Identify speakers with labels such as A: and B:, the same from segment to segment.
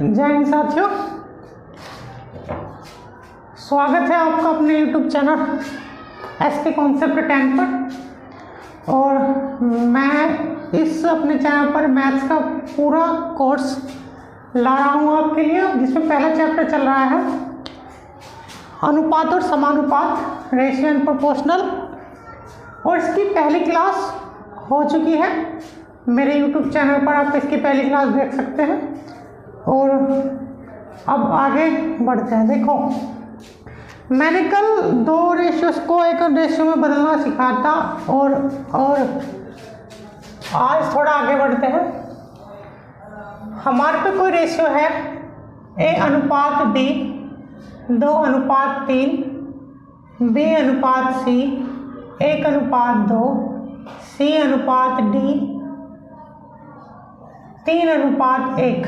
A: जय हिंद साथियों, स्वागत है आपका अपने YouTube चैनल एसके कॉन्सेप्ट 10 पर। और मैं इस अपने चैनल पर मैथ्स का पूरा कोर्स ला रहा हूँ आपके लिए, जिसमें पहला चैप्टर चल रहा है अनुपात और समानुपात, रेशियो एंड प्रोपोर्शनल। और इसकी पहली क्लास हो चुकी है मेरे YouTube चैनल पर, आप इसकी पहली क्लास देख सकते हैं। और अब आगे बढ़ते हैं। देखो, मैंने कल दो रेशियोस को एक रेशियो में बदलना सिखाया था और आज थोड़ा आगे बढ़ते हैं। हमारे पे कोई रेशियो है A अनुपात B, 2 अनुपात 3, B अनुपात C, 1 अनुपात 2, C अनुपात D, 3 अनुपात 1।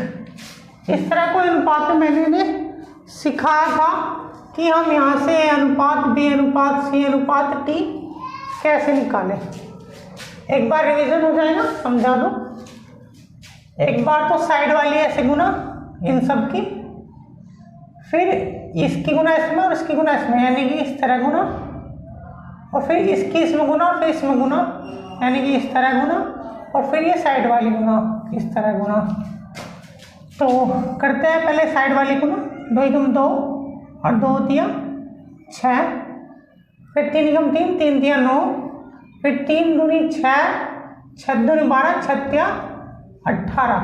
A: इस तरह कोई अनुपात मैंने सिखाया था कि हम यहाँ से A अनुपात B अनुपात C अनुपात T कैसे निकालें। एक बार रिवीजन हो जाएगा, समझा दो। एक बार तो साइड वाली ऐसे गुना इन सब की, फिर इसकी गुना इसमें और इसकी गुना इसमें, यानी कि इस तरह गुना, और फिर इसकी इसमें गुना और फिर इसमें गुना, यानी कि इस तरह गुना, और फिर ये साइड वाली गुना इस तरह गुना। तो करते हैं पहले साइड वाली गुना। 2 एकम 2 और 2 तिया 6, फिर 3 एकम 3, 3 तिया 9, फिर 3 दूनी 6, 6 दूनी 12, 6 तिया 18,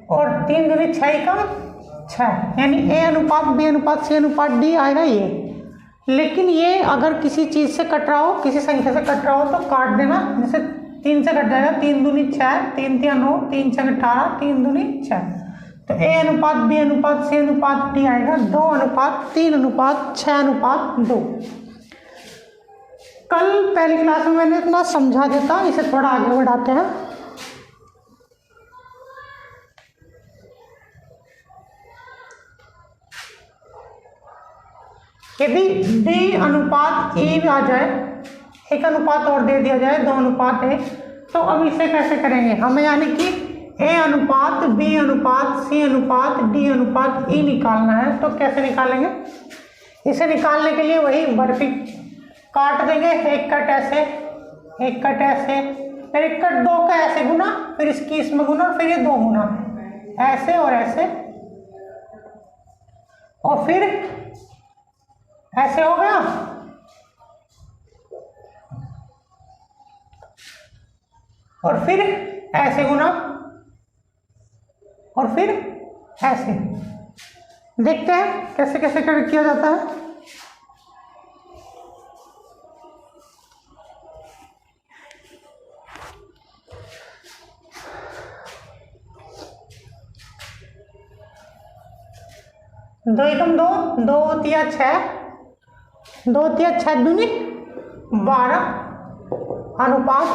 A: और 3 दूनी 6 एकम 6, यानी A अनुपात B अनुपात C अनुपात D आएगा ये। लेकिन ये अगर किसी चीज़ से कट रहा हो, किसी संख्या से कट रहा हो तो काट देना। जैसे 3 से कट जाएगा, 3 दूनी 6, 3 तिया 9, 3 6 18, 3 दूनी 6। तो A अनुपात B अनुपात C अनुपात D आएगा 2 अनुपात 3 अनुपात 6 अनुपात 2। कल पहली क्लास में मैंने इतना समझा देता, इसे थोड़ा आगे बढ़ाते हैं। यदि D अनुपात E आ जाए, एक अनुपात और दे दिया जाए 2 अनुपात 1, तो अब इसे कैसे करेंगे हमें, यानी कि A अनुपात B अनुपात C अनुपात D अनुपात E निकालना है। तो कैसे निकालेंगे? इसे निकालने के लिए वही बर्फी काट देंगे, एक कट ऐसे, एक कट ऐसे, फिर एक कट 2 का ऐसे गुना, फिर इसकी इसमें गुना, फिर ये 2 गुना, ऐसे और ऐसे, और फिर ऐसे हो गया। और फिर ऐसे गुना, और फिर ऐसे। देखते हैं कैसे कैसे किया जाता है। दो एकम 2, 2 तिया 6, 2 तिया 6 दूनी 12 अनुपात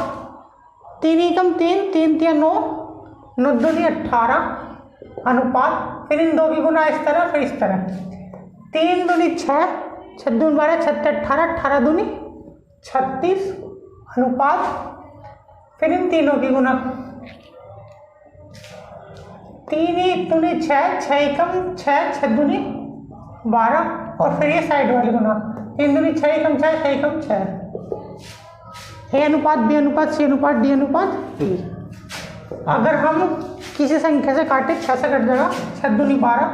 A: 3 एकम 3, 3 तिया 9, 9 दूनी 18 अनुपात, फिर इन 2 की गुना इस तरह, फिर इस तरह, 3 दूनी 6, 6 दूनी 12, 6 18, 18 दूनी 36 अनुपात, फिर इन तीनों की गुना, 3 दूनी 6, 6 एकम 6, 6 दूनी 12, और फिर ये साइड वाली गुना, 3 दूनी 6 एकम 6, 6 एकम 6। A अनुपात B अनुपात C अनुपात D अनुपात E। अगर हम किसी संख्या से काटे, 6 से कट जाएगा, 6 दूनी 12,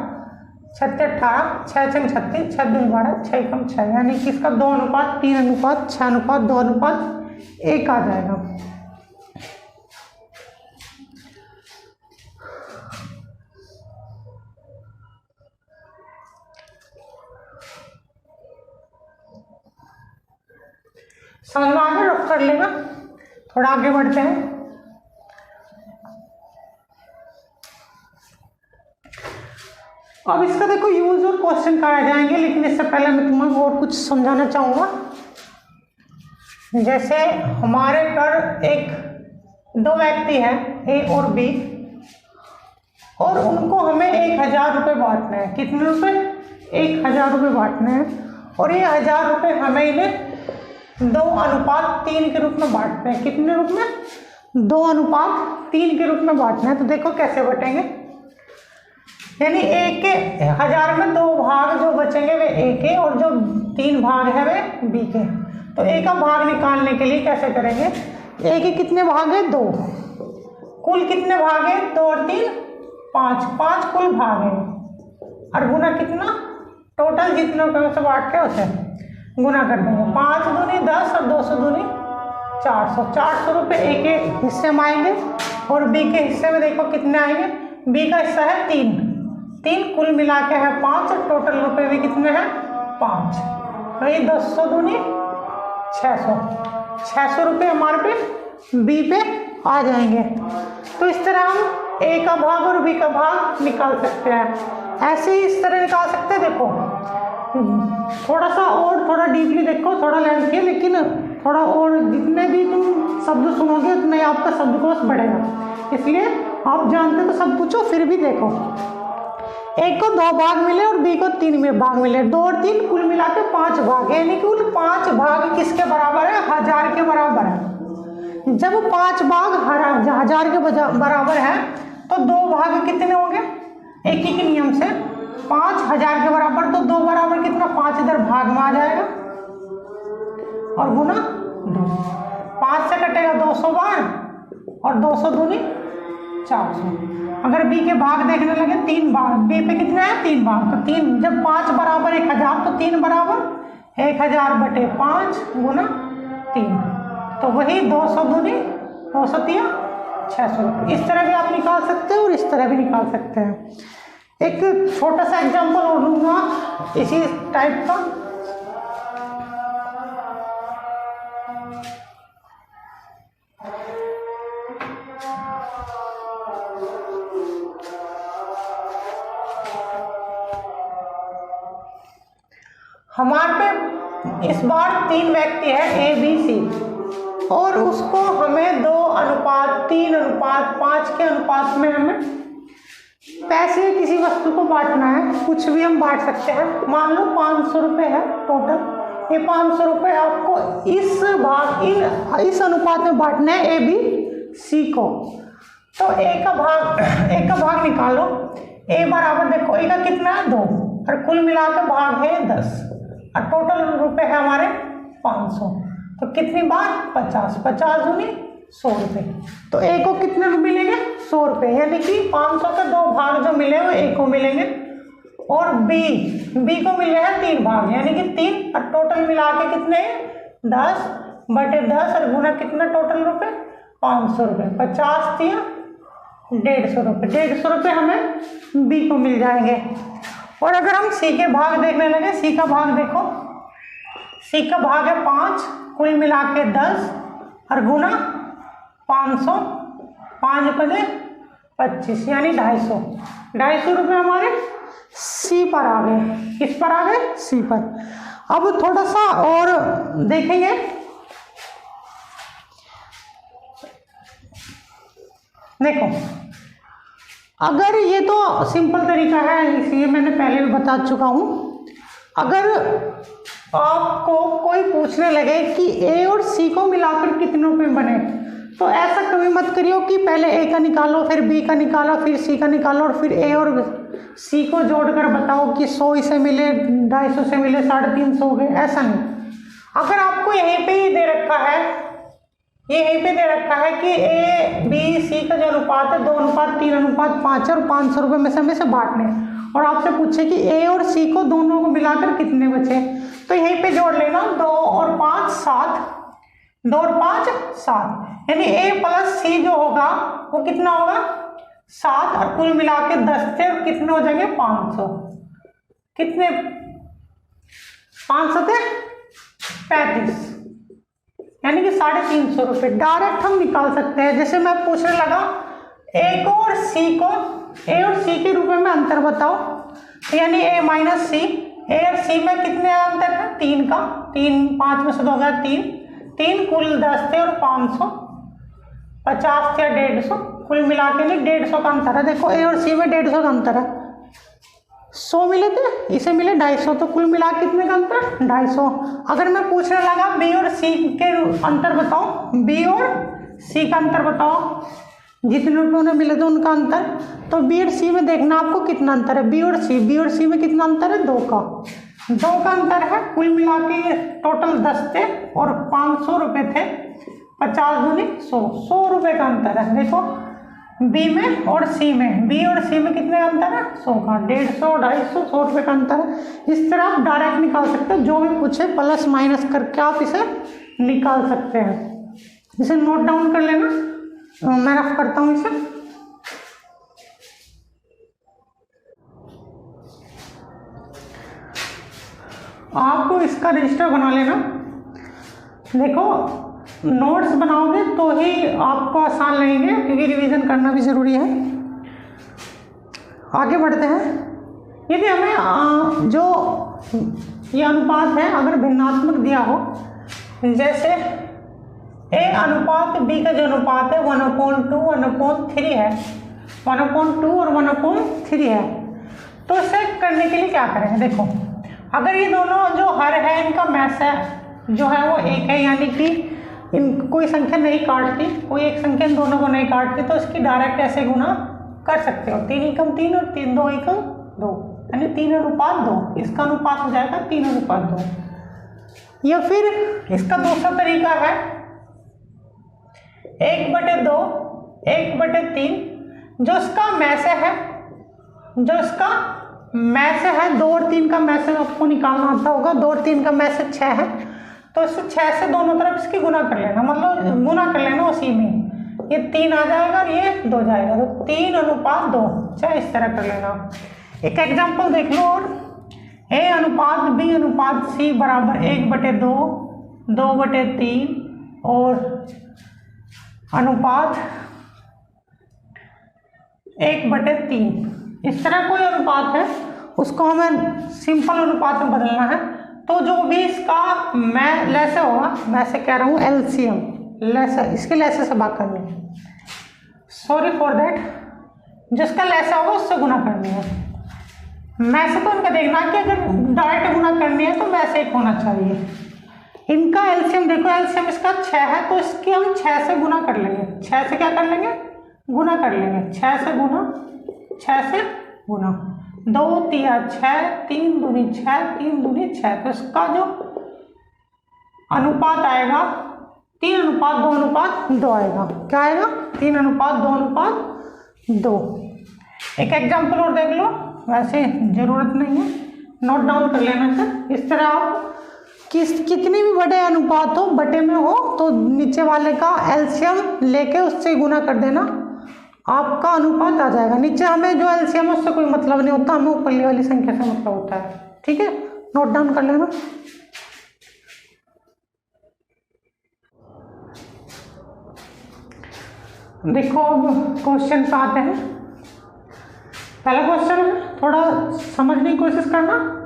A: 6 18, 6 6 36, 6 दूनी 12, 6 एकम 6, यानी कि इसका 2 अनुपात 3 अनुपात 6 अनुपात 2 अनुपात 1 आ जाएगा। समझ में आगे रख कर लेना। थोड़ा आगे बढ़ते हैं। अब इसका देखो यूज और क्वेश्चन कराए जाएंगे, लेकिन इससे पहले मैं तुम्हें और कुछ समझाना चाहूंगा। जैसे हमारे घर एक 2 व्यक्ति हैं, A और B, और उनको हमें 1000 रुपये बांटने हैं। कितने रुपए? 1000 रुपये बांटने हैं, और ये 1000 रुपये हमें इन्हें 2 अनुपात 3 के रूप में बांटते हैं। कितने रूप में? 2 अनुपात 3 के रूप में बांटना है। तो देखो कैसे बटेंगे। यानी ए के 1000 में 2 भाग जो बचेंगे वे ए के, और जो 3 भाग है वे बी के। तो ए का भाग निकालने के लिए कैसे करेंगे, ए के कितने भाग है 2, कुल कितने भाग है 2 और 3 5, 5 कुल भाग है, और गुना कितना, टोटल जितने रुपये से बांट के उसे गुना कर देंगे। 5 दूनी 10 और 200 दूनी 400, 400 रुपये ए के हिस्से में आएंगे, और बी के हिस्से में देखो कितने आएंगे, बी का हिस्सा है 3, कुल मिला के है 5, और टोटल रुपये भी कितने हैं 5, तो ये 200 दूनी 600 रुपये हमारे पे बी पे आ जाएंगे। तो इस तरह हम ए का भाग और बी का भाग निकाल सकते हैं। ऐसे ही इस तरह निकाल सकते हैं। देखो थोड़ा सा और थोड़ा डीपली देखो, थोड़ा लेंथ है, लेकिन थोड़ा और जितने भी तुम शब्द सुनोगे उतना ही आपका शब्दकोश बढ़ेगा, इसलिए आप जानते तो सब पूछो, फिर भी देखो ए को 2 भाग मिले और बी को 3 में भाग मिले, 2 और 3 कुल मिला के 5 भाग है, यानी कि कुल 5 भाग किसके बराबर है, 1000 के बराबर है। जब 5 भाग 1000 के बराबर है तो 2 भाग कितने होंगे, एक ही के नियम से 5000 के बराबर, तो 2 बराबर कितना 5 इधर भाग में आ जाएगा और गुना 2, 5 से कटेगा 200 बार और 200 दूनी 400। अगर बी के भाग देखने लगे 3 भाग, बी पे कितने हैं 3 भाग, तो 3 जब 5 बराबर 1000 तो 3 बराबर 1000 बटे 5 गुना 3, तो वही 200 दूनी 200 3 600 रुपये। इस तरह भी आप निकाल सकते हैं और इस तरह भी निकाल सकते हैं। एक छोटा सा एग्जाम्पल और लूँगा इसी टाइप का। हमारे पे इस बार 3 व्यक्ति है ए बी सी, और उसको हमें 2:3:5 के अनुपात में हमें पैसे किसी वस्तु को बांटना है। कुछ भी हम बांट सकते हैं, मान लो 500 रुपये है टोटल, ये 500 रुपये आपको इस अनुपात में बांटना है ए बी सी को। तो ए का भाग निकालो, ए बराबर देखो ए का कितना है 2, और कुल मिलाकर भाग है 10, और टोटल रुपए है हमारे 500, तो कितनी बार 50 दूनी 100 रुपये। तो ए को कितने मिलेंगे 100 रुपये, यानी कि 500 के 2 भाग जो मिले वो ए को मिलेंगे, और बी को मिले हैं 3 भाग, यानी कि 3, और टोटल मिला के कितने 10 बटे 10 और गुना कितना टोटल रुपये 500 रुपये, 50 3 150 रुपये, 150 रुपये हमें बी को मिल जाएंगे। और अगर हम सी के भाग देखने लगे, सी का भाग देखो, सी का भाग है 5, कुल मिला के 10 और गुना 500, 5 बजे 25 यानी 250 रुपये हमारे सी पर आ गए। किस पर आ गए, सी पर। अब थोड़ा सा और देखेंगे, देखो अगर ये तो सिंपल तरीका है, इसलिए मैंने पहले भी बता चुका हूँ। अगर आपको कोई पूछने लगे कि ए और सी को मिलाकर कितने रुपए बने, तो ऐसा कभी मत करियो कि पहले ए का निकालो, फिर बी का निकालो, फिर सी का निकालो, और फिर ए और सी को जोड़कर बताओ कि 100 इसे मिले, 250 से मिले, 350 हो गए, ऐसा नहीं। अगर आपको यहीं पे ही दे रखा है, यहीं पे दे रखा है कि ए बी सी का जो अनुपात है 2:3:5 और 500 रुपये में से हमें से बांटने, और आपसे पूछे कि ए और सी को दोनों को मिलाकर कितने बचे, तो यहीं पे जोड़ लेना 2 और 5 7, 2 और 5 7, यानी ए प्लस सी जो होगा वो कितना होगा 7, और कुल मिला के 10 थे, और कितने हो जाएंगे 500, कितने 500 थे 35, यानी कि 350 रुपये डायरेक्ट हम निकाल सकते हैं। जैसे मैं पूछने लगा ए को और सी को, ए और सी के रुपए में अंतर बताओ, यानी ए माइनस सी, ए और सी में कितने अंतर है 3 का, 3 5 में से 2 गया 3, कुल 10 थे और 500, 50 थे 150, कुल मिला के लिए 150 का अंतर है। देखो ए और सी में 150 का अंतर है, 100 मिले थे, इसे मिले 250, तो कुल मिला कितने का अंतर 250। अगर मैं पूछने लगा बी और सी के अंतर बताओ, बी और सी का अंतर बताओ, जितने रुपये उन्हें मिले थे उनका अंतर। तो बी और सी में देखना आपको कितना अंतर है, बी और सी में कितना अंतर है, 2 का अंतर है। कुल मिला के टोटल 10 थे और 500 रुपये थे, 50 दूनी 100 रुपये का अंतर है। देखो बी में और सी में, कितने का अंतर है, 100 का, 150, 250, 100 रुपये का अंतर है। इस तरह आप डायरेक्ट निकाल सकते हो, जो भी पूछे प्लस माइनस करके आप इसे निकाल सकते हैं। इसे नोट डाउन कर लेना, मैं रफ करता हूँ इसे। आपको इसका रजिस्टर बना लेना। देखो नोट्स बनाओगे तो ही आपको आसान लगेंगे, क्योंकि रिवीजन करना भी ज़रूरी है। आगे बढ़ते हैं। यदि हमें जो ये अनुपात है अगर भिन्नात्मक दिया हो, जैसे ए अनुपात बी का जो अनुपात है 1/2, 1/3 है, 1/2 और 1/3 है, तो इसे करने के लिए क्या करें। देखो अगर ये दोनों जो हर है इनका मैस है जो है वो 1 है, यानी कि इन कोई संख्या नहीं काटती, कोई एक संख्या इन दोनों को नहीं काटती, तो इसकी डायरेक्ट ऐसे गुना कर सकते हो, 3 और 3 2 2, यानी 3/2। इसका अनुपात हो जाएगा 3/2। या फिर इसका दूसरा तरीका है 1/2, 1/3, जो इसका मैसे है, 2 और 3 का मैसे आपको निकालना आता होगा। 2 और 3 का मैसे 6 है, तो इसे 6 से दोनों तरफ इसकी गुना कर लेना, मतलब गुना कर लेना उसी में, ये 3 आ जाएगा और ये 2 जाएगा, तो 3/2, चाहे इस तरह कर लेना। एक एग्जांपल देख लो, और ए अनुपात बी अनुपात सी बराबर 1/2, 2/3 और अनुपात 1/3। इस तरह कोई अनुपात है उसको हमें सिंपल अनुपात में बदलना है, तो जो भी इसका मैं लैसे होगा, मैं से कह रहा हूँ एलसीएम, लैसे इसके लैसे से भाग करनी है, सॉरी फॉर दैट, जिसका लैसा होगा उससे गुना करनी है। मैं से तो इनका देखना कि अगर डायरेक्ट गुना करनी है तो मैं से 1 होना चाहिए। इनका एलसीएम देखो, एलसीएम इसका 6 है, तो इसकी हम 6 से गुना कर लेंगे। 6 से क्या कर लेंगे, गुना कर लेंगे, 6 से गुना, 2 3 6, 3 दूनी 6, 3 दूनी 6, तो इसका जो अनुपात आएगा 3/2 आएगा। क्या आएगा, 3/2। एक एग्जाम्पल और देख लो, वैसे जरूरत नहीं है, नोट डाउन कर लेना सर। इस तरह आप कितने भी बड़े अनुपात हो, बटे में हो, तो नीचे वाले का एलसीएम लेके उससे गुना कर देना, आपका अनुपात आ जाएगा। नीचे हमें जो एलसीएम है उससे कोई मतलब नहीं होता, हमें ऊपर वाली संख्या से मतलब होता है। ठीक है, नोट डाउन कर लेना। देखो क्वेश्चन आते हैं। पहला क्वेश्चन है, थोड़ा समझने की कोशिश करना।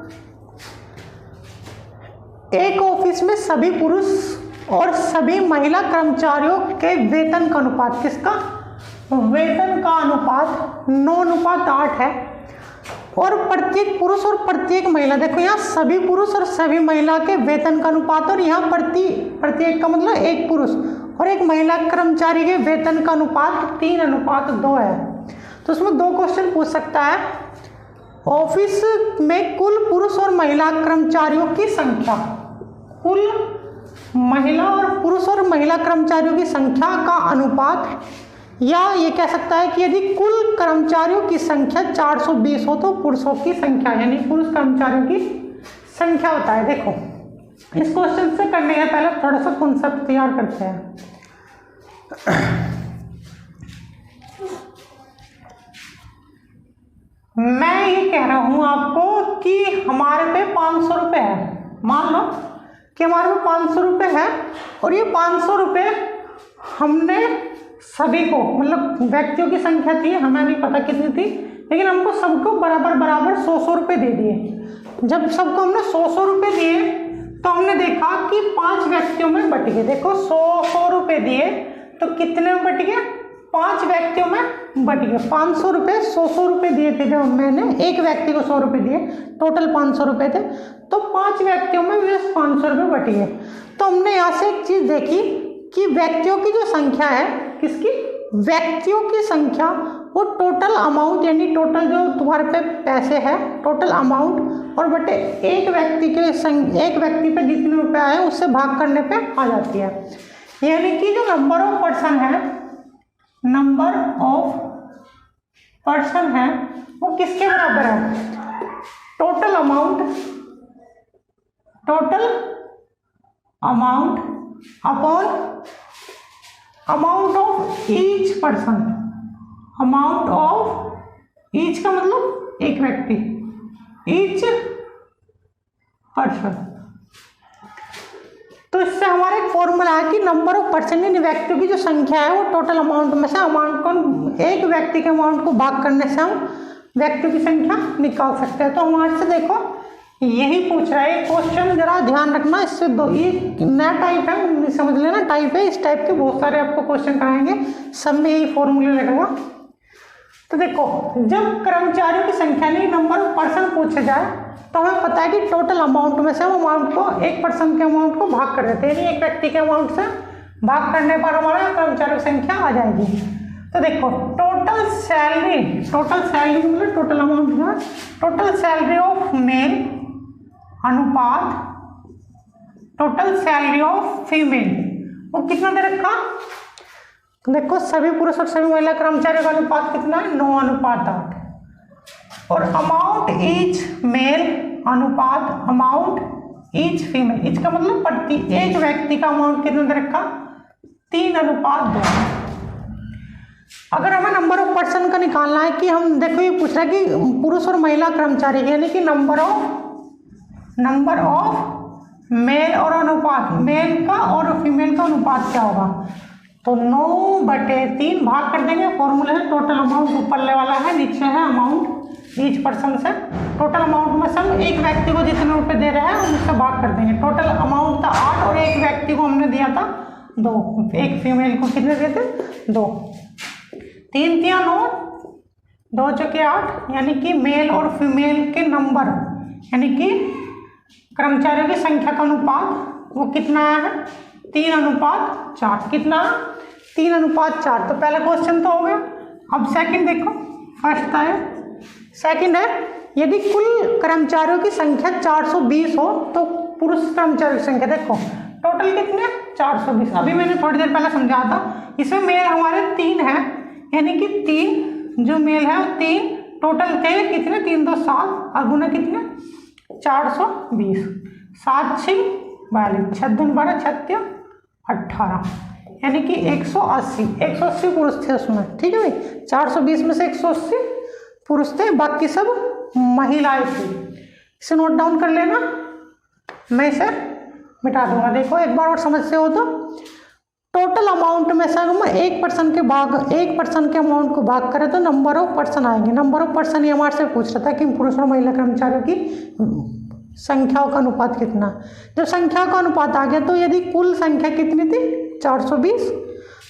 A: एक ऑफिस में सभी पुरुष और सभी महिला कर्मचारियों के वेतन का अनुपात, किसका, वेतन का अनुपात 9:8 है, और प्रत्येक पुरुष और प्रत्येक महिला, देखो यहाँ सभी पुरुष और सभी महिला के वेतन का अनुपात, और यहाँ प्रत्येक का मतलब एक पुरुष और एक महिला कर्मचारी के वेतन का अनुपात 3:2 है। तो उसमें 2 क्वेश्चन पूछ सकता है। ऑफिस में कुल पुरुष और महिला कर्मचारियों की संख्या, कुल महिला और पुरुष और महिला कर्मचारियों की संख्या का अनुपात, या ये कह सकता है कि यदि कुल कर्मचारियों की संख्या 420 हो तो पुरुषों की संख्या, यानी पुरुष कर्मचारियों की संख्या होता है। देखो इस क्वेश्चन से करने के पहले थोड़ा सा कॉन्सेप्ट तैयार करते हैं। मैं ये कह रहा हूं आपको कि हमारे पे 500 रुपये है, मान लो कि हमारे पे 500 रुपये है, और ये 500 रुपये हमने सभी को, मतलब व्यक्तियों की संख्या थी, हमें नहीं पता कितनी थी, लेकिन हमको सबको बराबर 100 रुपये दे दिए। जब सबको हमने 100 रुपये दिए तो हमने देखा कि 5 व्यक्तियों में बट गए। देखो 100 रुपये दिए तो कितने में बट गए, 5 व्यक्तियों में बट गए। 500 रुपये 100 रुपये दिए थे, जब मैंने एक व्यक्ति को 100 रुपये दिए, टोटल 500 रुपये थे, तो 5 व्यक्तियों में 500 रुपये बट गए। तो हमने यहाँ से एक चीज़ देखी कि व्यक्तियों की जो संख्या है किसकी, व्यक्तियों की संख्या, वो टोटल अमाउंट यानी टोटल जो तुम्हारे पे पैसे है टोटल अमाउंट और बटे एक व्यक्ति पे जितने रुपए आए उससे भाग करने पे आ जाती है। यानी कि जो नंबर ऑफ पर्सन है वो किसके बराबर है, total amount upon amount of each person. Amount of each का मतलब एक व्यक्ति, ईच पर्सन। तो इससे हमारा एक फॉर्मूला है कि नंबर ऑफ पर्सन यानी व्यक्तियों की जो संख्या है वो टोटल अमाउंट में से अमाउंट को एक व्यक्ति के अमाउंट को भाग करने से हम व्यक्तियों की संख्या निकाल सकते हैं। तो हमारे से देखो यही पूछ रहा है क्वेश्चन, जरा ध्यान रखना। इससे दो ये नया टाइप है, समझ लेना टाइप है, इस टाइप के बहुत सारे आपको क्वेश्चन कराएंगे, सब में यही फॉर्मूला लगेगा। तो देखो जब कर्मचारियों की संख्या नहीं नंबर ऑफ पर्सन पूछे जाए तो हमें पता है कि टोटल अमाउंट में से हम अमाउंट को एक पर्सन के अमाउंट को भाग कर देते हैं, यानी एक व्यक्ति के अमाउंट से भाग करने पर हमारा कर्मचारियों की संख्या आ जाएगी। तो देखो टोटल सैलरी मतलब टोटल अमाउंट है, टोटल सैलरी ऑफ मेल अनुपात टोटल सैलरी ऑफ फीमेल वो कितना दे रखा, देखो सभी पुरुष और सभी महिला कर्मचारियों का अनुपात कितना है, 9:8 और अमाउंट ईच मेल अनुपात अमाउंट ईच फीमेल, ईच का मतलब प्रति एक व्यक्ति का अमाउंट कितना दे रखा, 3:2। अगर हमें नंबर ऑफ पर्सन का निकालना है कि हम देखो ये पूछ रहा है कि पुरुष और महिला कर्मचारी यानी कि नंबर ऑफ मेल और अनुपात मेल का और फीमेल का अनुपात क्या होगा, तो 9/3 भाग कर देंगे। फॉर्मूला है टोटल अमाउंट ऊपर वाला है, नीचे है अमाउंट ईच पर्सन से। टोटल अमाउंट में से हम एक व्यक्ति को जितने रुपए दे रहे हैं उससे भाग कर देंगे। टोटल अमाउंट था 8 और एक व्यक्ति को हमने दिया था 2, एक फीमेल को कितने दिए थे 2, 3 × 9 2 × 8 यानी कि मेल और फीमेल के नंबर यानी कि कर्मचारियों की संख्या का अनुपात वो कितना है 3:4। कितना 3:4। तो पहला क्वेश्चन तो हो गया। अब सेकंड देखो, फर्स्ट है सेकंड है यदि कुल कर्मचारियों की संख्या 420 हो तो पुरुष कर्मचारियों की संख्या देखो टोटल कितने 420। अभी मैंने थोड़ी देर पहले समझाया था, इसमें मेल हमारे 3 है यानी कि 3 जो मेल है 3 टोटल थे कितने 3 2 7 और गुना कितने 420, 7 6 42, 6 2 12 36 18 यानी कि 180 पुरुष थे उसमें। ठीक है भाई, 420 में से 180 पुरुष थे, बाकी सब महिलाएं थी। इसे नोट डाउन कर लेना, मैं इसे मिटा दूंगा। देखो एक बार और समझ से हो तो टोटल अमाउंट में से हम एक पर्सन के अमाउंट को भाग करें तो नंबर ऑफ पर्सन आएंगे। नंबर ऑफ पर्सन ये हमारे से पूछ रहा था कि पुरुष और महिला कर्मचारियों की संख्याओं का अनुपात कितना। जब संख्या का अनुपात आ गया तो यदि कुल संख्या कितनी थी 420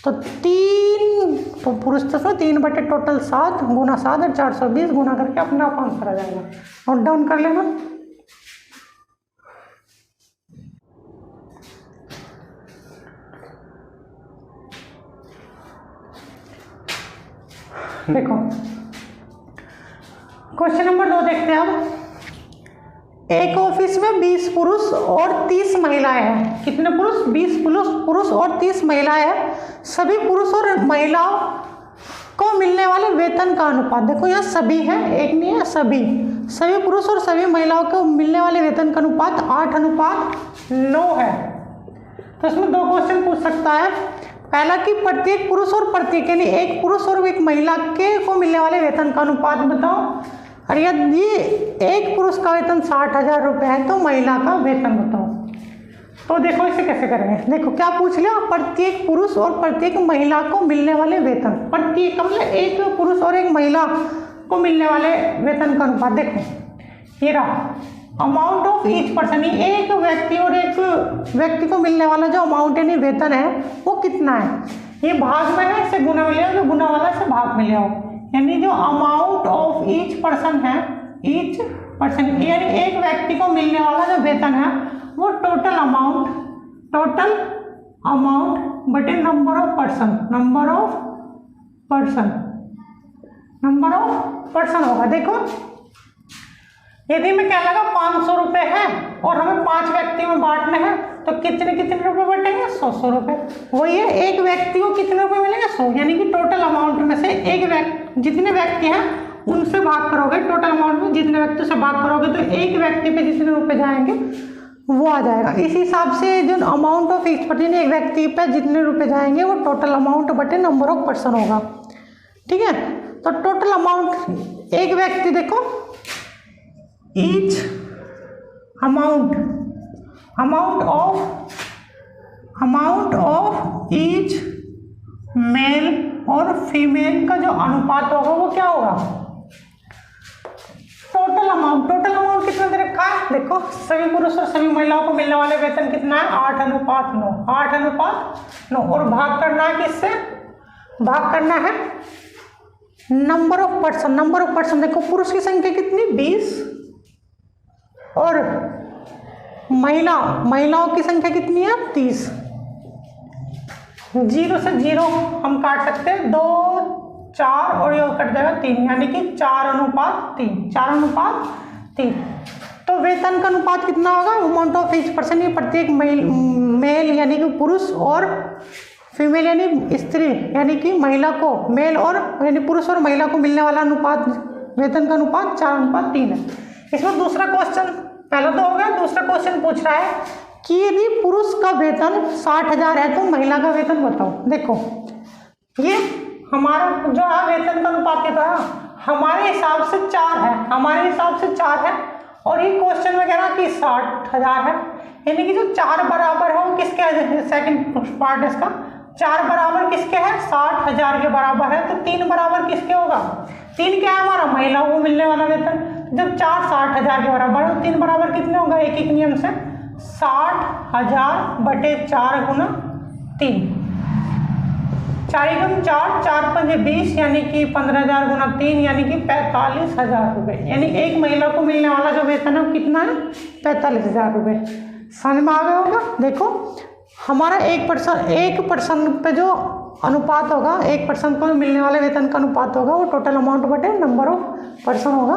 A: तो 3 पुरुष तो 3 बटे टोटल 7 गुना 7 और 420 गुना करके अपना आप आंसर आ जाएगा। नोट डाउन कर लेना। देखो क्वेश्चन नंबर 2 देखते हैं अब। एक ऑफिस में 20 पुरुष और 30 महिलाएं हैं। कितने पुरुष 20 पुरुष और 30 महिलाएं हैं। सभी पुरुष और महिलाओं को मिलने वाले वेतन का अनुपात देखो यहाँ सभी है, एक नहीं है, सभी पुरुष और सभी महिलाओं को मिलने वाले वेतन का अनुपात 8:9 है। तो इसमें 2 क्वेश्चन पूछ सकता है। पहला कि प्रत्येक पुरुष और प्रत्येक यानी एक पुरुष और एक महिला के को मिलने वाले वेतन का अनुपात बताओ। और यदि एक पुरुष का वेतन 60,000 रुपये है तो महिला का वेतन बताओ। तो देखो इसे कैसे करेंगे। देखो क्या पूछ लिया, प्रत्येक पुरुष और प्रत्येक महिला को मिलने वाले वेतन। प्रत्येक मतलब एक पुरुष और एक महिला को मिलने वाले वेतन का अनुपात। देखो ये रहा अमाउंट ऑफ ईच पर्सन, एक व्यक्ति और एक व्यक्ति को मिलने वाला जो अमाउंट यानी वेतन है वो कितना है। ये भाग में है, इससे गुना में ले आओ, जो गुना वाला से भाग में ले आओ। यानी जो अमाउंट ऑफ ईच पर्सन है, ईच पर्सन यानी एक व्यक्ति को मिलने वाला जो वेतन है वो टोटल अमाउंट बटे number of person, number of person होगा। देखो यदि मैं क्या लगा 500 रुपये है और हमें 5 व्यक्ति में बांटने हैं तो कितने रुपए बटेंगे, 100 रुपये। वही है, एक व्यक्ति को कितने रुपए मिलेंगे, 100, यानी कि टोटल अमाउंट में से एक व्यक्ति, जितने व्यक्ति हैं उनसे भाग करोगे, टोटल अमाउंट में जितने व्यक्ति से भाग करोगे तो एक व्यक्ति पे जितने रुपए जाएंगे वो आ जाएगा। इस हिसाब से जो अमाउंट ऑफ ईच पर्सन, एक व्यक्ति पे जितने रुपए जाएंगे वो टोटल अमाउंट बटे नंबर ऑफ पर्सन होगा। ठीक है, तो टोटल अमाउंट एक व्यक्ति, देखो each amount of each male और फीमेल का जो अनुपात होगा वो क्या होगा, टोटल अमाउंट कितना दे रखा है, देखो सभी पुरुष और सभी महिलाओं को मिलने वाले वेतन कितना है, 8:9 और भाग करना है किससे, भाग करना है नंबर ऑफ पर्सन। देखो पुरुष की संख्या कितनी, 20 और महिलाओं की संख्या कितनी है, 30। 0 से 0 हम काट सकते हैं, 2 4 और ये कट जाएगा 3, यानी कि 4:3। तो वेतन का अनुपात कितना होगा, अमाउंट ऑफ ईच पर्सन, ये प्रत्येक मेल यानी कि पुरुष और फीमेल यानी स्त्री यानी कि महिला को, मेल और यानी पुरुष और महिला को मिलने वाला अनुपात, वेतन का अनुपात 4:3 है। इसमें दूसरा क्वेश्चन, पहला तो हो गया, दूसरा क्वेश्चन पूछ रहा है कि यदि पुरुष का वेतन 60,000 है तो महिला का वेतन बताओ। देखो ये हमारा जो है वेतन का अनुपात कितना है, हमारे हिसाब से 4 है, और ये क्वेश्चन में कह रहा कि 60,000 है, यानी कि जो 4 बराबर है वो किसके है, सेकंड पार्ट है इसका, 4 बराबर किसके है, 60,000 के बराबर है, तो 3 बराबर किसके होगा, 3 क्या है हमारा, महिलाओं को मिलने वाला वेतन। जब 4 60,000 के बराबर है, 3 बराबर कितने होगा, एक नियम से 60,000 बटे 4 गुना 3, 4 4 4 5 20, यानी कि 15,000 गुना 3, यानी कि 45,000 रुपये। यानी एक महिला को मिलने वाला जो वेतन है वो कितना है, 45,000 रुपये। समझ में आ गया होगा। देखो हमारा एक पर्सन पे जो अनुपात होगा, एक पर्सन को मिलने वाले वेतन का अनुपात होगा वो टोटल अमाउंट बटे नंबर ऑफ पर्सन होगा,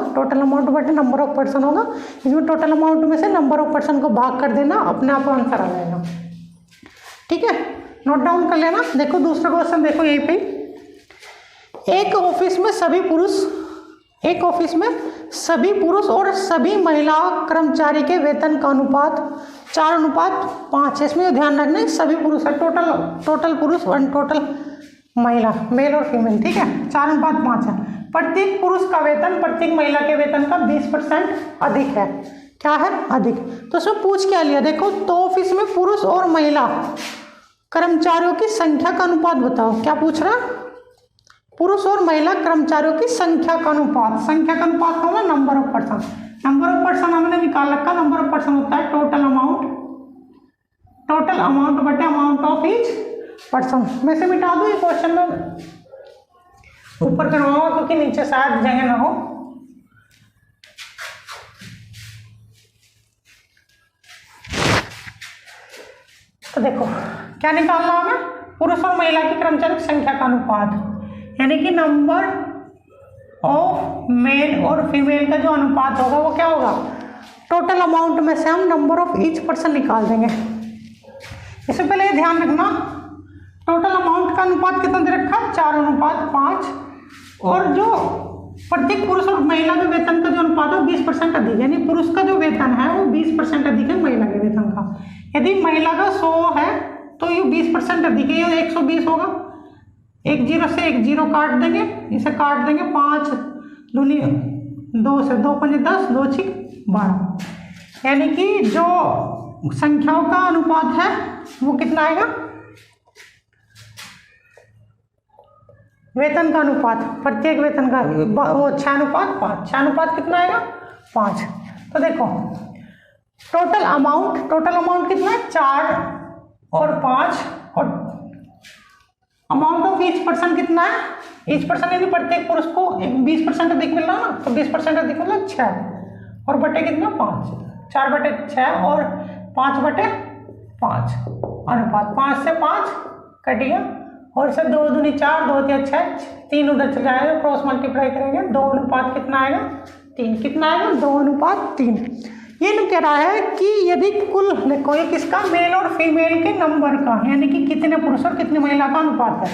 A: इसमें टोटल अमाउंट में से नंबर ऑफ पर्सन को भाग कर देना, अपने आप आंसर आ जाएगा। ठीक है, नोट डाउन कर लेना। देखो दूसरा क्वेश्चन, देखो यहीं पे, एक ऑफिस में सभी पुरुष और सभी महिला कर्मचारी के वेतन का अनुपात 4:5 है। इसमें ध्यान रखना है सभी पुरुष है, टोटल पुरुष और टोटल महिला, मेल और फीमेल। ठीक है, 4:5 है। प्रत्येक पुरुष का वेतन प्रत्येक महिला के वेतन का 20% अधिक है। क्या है, अधिक। तो इसमें पूछ क्या लिया, देखो तो ऑफिस में पुरुष और महिला कर्मचारियों की संख्या का अनुपात बताओ। क्या पूछ रहा है, पुरुष और महिला कर्मचारियों की संख्या का अनुपात होगा नंबर ऑफ पर्सन। हमने निकाल रखा, नंबर ऑफ पर्सन होता है टोटल अमाउंट बटे अमाउंट ऑफ ईच पर्सन। मैं से मिटा दूं, ये क्वेश्चन में ऊपर करवाऊंगा क्योंकि नीचे शायद जगह ना हो। तो देखो क्या निकालना हमें, पुरुष और महिला की कर्मचारी संख्या का अनुपात, यानी कि नंबर ऑफ मेल और फीमेल का जो अनुपात होगा वो क्या होगा, टोटल अमाउंट में से हम नंबर ऑफ ईच पर्सन निकाल देंगे। इससे पहले ये ध्यान रखना, टोटल अमाउंट का अनुपात कितना दे रखा, 4:5, और जो प्रत्येक पुरुष और महिला के वेतन का जो अनुपात है 20% अधिक, यानी पुरुष का जो वेतन है वो 20% अधिक है महिला के वेतन का। यदि महिला का 100 है तो ये 20% अधिक है, ये 120 होगा। 1 0 से 1 0 काट देंगे, इसे काट देंगे, 5 दूनी 2 से 2 5 10, 2 6 12, यानी कि जो संख्याओं का अनुपात है वो कितना आएगा, वेतन का अनुपात, प्रत्येक वेतन का वो 6:5, 6:5 कितना आएगा, 5। तो देखो टोटल अमाउंट कितना है, 4 और 5, और अमाउंट ऑफ ईच पर्सन कितना है, ईच पर्सन यानी प्रत्येक पुरुष को 20% अधिक मिल रहा ना, तो 20% अधिक मतलब 6, और बटे कितना 5, 4/6 और 5/5 अनुपात, 5 से 5 कट गया, और इसे 2 दूनी 4, 2 तिया 6, 3 उधर चला जाएगा, क्रॉस मल्टीप्लाई करेंगे 2 अनुपात कितना आएगा 3, कितना आएगा 2 अनुपात 3। ये नहीं कह रहा है कि यदि कुल देखो ये किसका मेल और फीमेल के नंबर का, यानी कि कितने पुरुष और कितनी महिला का अनुपात है।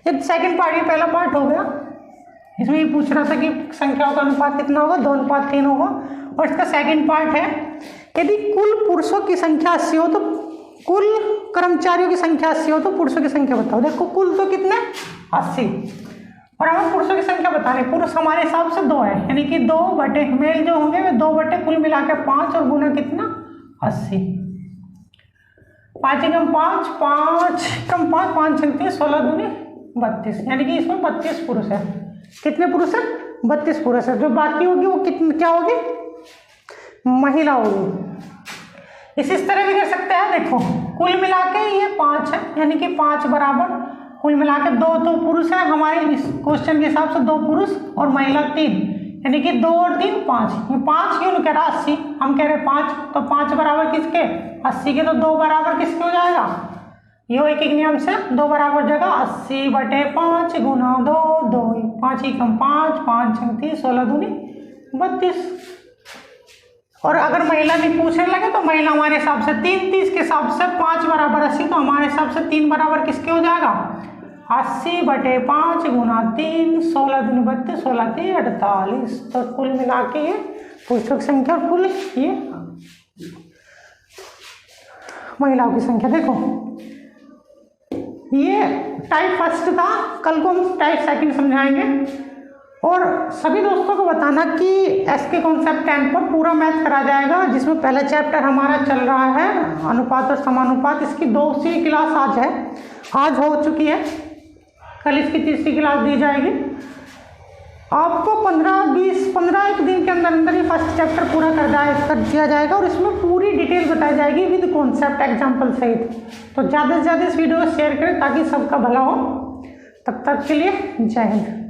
A: ये सेकंड पार्ट, ये पहला पार्ट हो गया। इसमें ये पूछ रहा था कि संख्याओं का अनुपात कितना होगा, 2 अनुपात 3 होगा। और इसका सेकंड पार्ट है यदि कुल पुरुषों की संख्या 80 हो तो कुल कर्मचारियों की संख्या 80 हो तो पुरुषों की संख्या बताओ। देखो कुल तो कितने 80, और हमें पुरुषों की संख्या बतानी। पुरुष हमारे हिसाब से 2 है, यानी कि 2 बटे मेल जो होंगे वे 2 बटे कुल मिला के 5 और गुना कितना 80। 5 एकम 5, 5 एकम 5, 5 छक्के 16 दूनी 32, यानी कि इसमें 32 पुरुष है। कितने पुरुष है 32 पुरुष है। जो बाकी होगी वो कितनी क्या होगी महिला होगी। इस तरह भी कर सकते हैं। देखो कुल मिला के ये 5 है, यानी कि 5 बराबर कुल मिला के 2 तो पुरुष है हमारे इस क्वेश्चन के हिसाब से, 2 पुरुष और महिला 3, यानी कि 2 और 3 5। ये 5 क्यों कह रहा 80, हम कह रहे 5, तो 5 बराबर किसके 80 के, तो 2 बराबर किसके हो जाएगा, ये एक नियम से 2 बराबर जगह 80 बटे 5 गुना 2, 2 5 एकम 5, 5 छक 30, 16 दूनी 32। और अगर महिला भी पूछने लगे तो महिला हमारे हिसाब से 3, 30 के हिसाब से 5 बराबर 80, तो हमारे हिसाब से 3 बराबर किसके हो जाएगा 80 बटे 5 गुना 3, 16 दूनी 32, 16 3 48। तो कुल मिला के ये पुरुषों की संख्या और कुल ये महिलाओं की संख्या। देखो ये टाइप फर्स्ट था, कल को हम टाइप सेकंड समझाएंगे। और सभी दोस्तों को बताना कि एसके कॉन्सेप्ट 10 पर पूरा मैथ करा जाएगा, जिसमें पहला चैप्टर हमारा चल रहा है अनुपात और समानुपात। इसकी 2वीं क्लास आज है, आज हो चुकी है, कल इसकी 3री क्लास दी जाएगी। आपको 15 एक दिन के अंदर अंदर ही फर्स्ट चैप्टर पूरा कर दिया जाएगा, और इसमें पूरी डिटेल बताई जाएगी विद कॉन्सेप्ट एग्जाम्पल सहित। तो ज़्यादा से ज़्यादा इस वीडियो को शेयर करें ताकि सबका भला हो। तब तक के लिए जय हिंद।